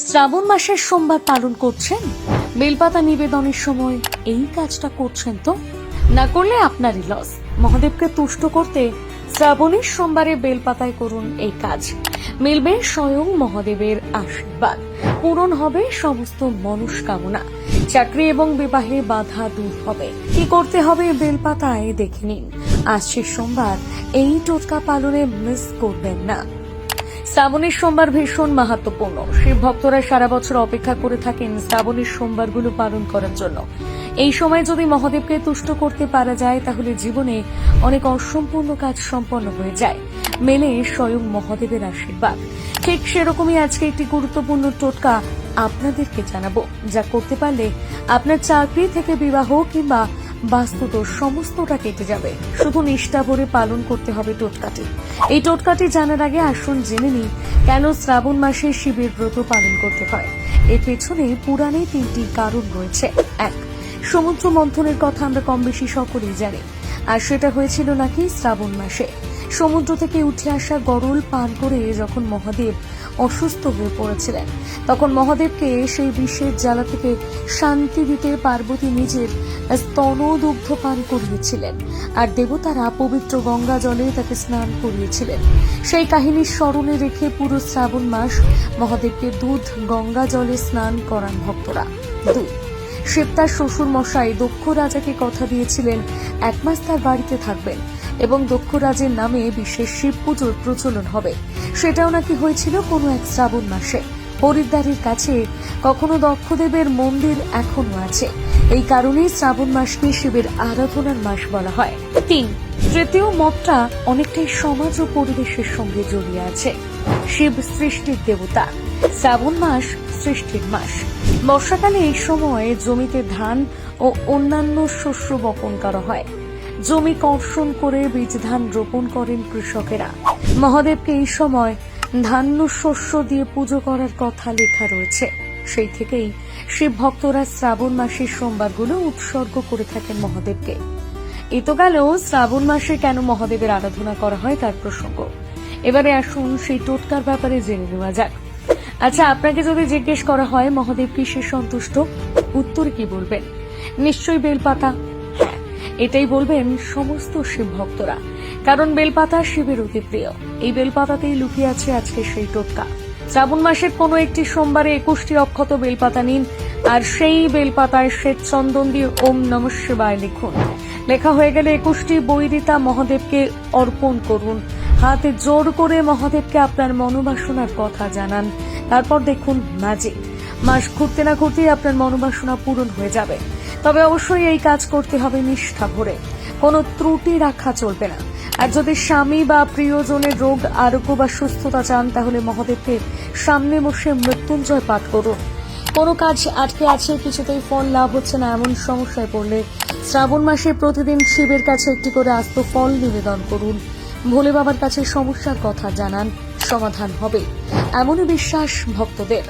শ্রাবণ মাসের সোমবার পালন করছেন, বেলপাতা নিবেদনের সময় এই কাজটা করছেন তো না করলে আপনারই লস। মহাদেবকে তুষ্ট করতে শ্রাবণের সোমবারে বেলপাতায় করুন এই কাজ, মিলবে স্বয়ং মহাদেবের আশীর্বাদ, পূরণ হবে সমস্ত মনস্কামনা, চাকরি এবং বিবাহে বাধা দূর হবে। কি করতে হবে বেলপাতায় দেখে নিন। আসছে সোমবার, এই টোটকা পালনে মিস করবেন না। শ্রাবণের সোমবার ভীষণ মাহাত্ম্যপূর্ণ। শিব ভক্তরা সারা বছর অপেক্ষা করে থাকেন শ্রাবণের সোমবারগুলো পালন করার জন্য। এই সময় যদি মহাদেবকে তুষ্ট করতে পারা যায় তাহলে জীবনে অনেক অসম্পূর্ণ কাজ সম্পন্ন হয়ে যায়, মেলে স্বয়ং মহাদেবের আশীর্বাদ। ঠিক সেরকমই আজকে একটি গুরুত্বপূর্ণ টোটকা আপনাদেরকে জানাবো, যা করতে পারলে আপনার চাকরি থেকে বিবাহ কিংবা বাস্তুদোষ সমস্তটা কেটে যাবে। শুধু নিষ্ঠা ভরে পালন করতে হবে টোটকাটি। এই টোটকাটি জানার আগে আসুন জেনে নিই কেন শ্রাবণ মাসে শিবের ব্রত পালন করতে হয়। এর পেছনে পুরাণে তিনটি কারণ রয়েছে। এক, সমুদ্র মন্থনের কথা আমরা কম বেশি সকলেই জানি, আর সেটা হয়েছিল নাকি শ্রাবণ মাসে। সমুদ্র থেকে উঠে আসা গরল পান করে যখন মহাদেব অসুস্থ হয়ে পড়েছিলেন, তখন মহাদেবকে সেই বিষের জ্বালা থেকে শান্তি দিতে পার্বতী নিজের স্তনদুগ্ধ পান করিয়েছিলেন, আর দেবতারা পবিত্র গঙ্গা জলে তাকে স্নান করিয়েছিলেন। সেই কাহিনীর স্মরণে রেখে পুরো শ্রাবণ মাস মহাদেবকে দুধ গঙ্গা জলে স্নান করান ভক্তরা। দুই, শিব তার শ্বশুর মশাই দক্ষ রাজাকে কথা দিয়েছিলেন এক মাস তার বাড়িতে থাকবেন এবং দক্ষ রাজের নামে বিশেষ শিব পুজোর প্রচলন হবে। সেটাও নাকি হয়েছিল কোনো এক শ্রাবণ মাসে। হরিদ্বারের কাছে কখনো দক্ষদেবের মন্দির এখনো আছে। এই কারণেই শ্রাবণ মাসকে শিবের আরাধনার মাস বলা হয়। তিন, তৃতীয় মতটা অনেকটাই সমাজ ও পরিবেশের সঙ্গে জড়িয়ে আছে। শিব সৃষ্টির দেবতা, শ্রাবণ মাস সৃষ্টির মাস। বর্ষাকালে এই সময় জমিতে ধান ও অন্যান্য শস্য বপন করা হয়। জমি কর্ষণ করে বীজ ধান রোপণ করেন কৃষকেরা। মহাদেবকে এই সময় ধান্য শস্য দিয়ে পুজো করার কথা লেখা রয়েছে। সেই থেকেই শিব ভক্তরা শ্রাবণ মাসের সোমবারগুলো উৎসর্গ করে থাকেন মহাদেবকে। এ তো গেল শ্রাবণ মাসে কেন মহাদেবের আরাধনা করা হয় তার প্রসঙ্গ। এবারে আসুন সেই টোটকার ব্যাপারে জেনে নেওয়া যাক। আচ্ছা, আপনাকে যদি জিজ্ঞেস করা হয় মহাদেব কিসে সন্তুষ্ট, উত্তরে কি বলবেন? নিশ্চয়ই বেলপাতা। হ্যাঁ, এটাই বলবেন সমস্ত শিব ভক্তরা, কারণ বেলপাতা শিবের অতি প্রিয়। এই বেলপাতাতেই লুকিয়ে আছে আজকে সেই টোটকা। শ্রাবণ মাসের কোনো একটি সোমবারে 21টি অক্ষত বেলপাতা নিন, আর সেই বেলপাতায় শ্বেত চন্দন দিয়ে ওম নমঃ শিবায় লিখুন। লেখা হয়ে গেলে 21টি বৈরিতা মহাদেবকে অর্পণ করুন। হাতে জোর করে মহাদেবকে আপনার মনোবাসনার কথা জানান। তারপর দেখুন ম্যাজিক, মাস ঘুরতে না ঘুরতেই আপনার মনোবাসনা পূরণ হয়ে যাবে। তবে অবশ্যই এই কাজ করতে হবে নিষ্ঠা ভরে, কোনো ত্রুটি রাখা চলবে না। আর যদি স্বামী বা প্রিয়জনের রোগ আরোগ্য বা সুস্থতা চান তাহলে মহাদেবকে সামনে বসে মৃত্যুঞ্জয় পাঠ করুন। কোনো কাজ আটকে আছে, কিছুতেই ফল লাভ হচ্ছে না, এমন সমস্যায় পড়লে শ্রাবণ মাসে প্রতিদিন শিবের কাছে একটি করে আস্ত ফল নিবেদন করুন। ভোলে বাবার কাছে সমস্যার কথা জানান, সমাধান হবে এমনই বিশ্বাস ভক্তদের।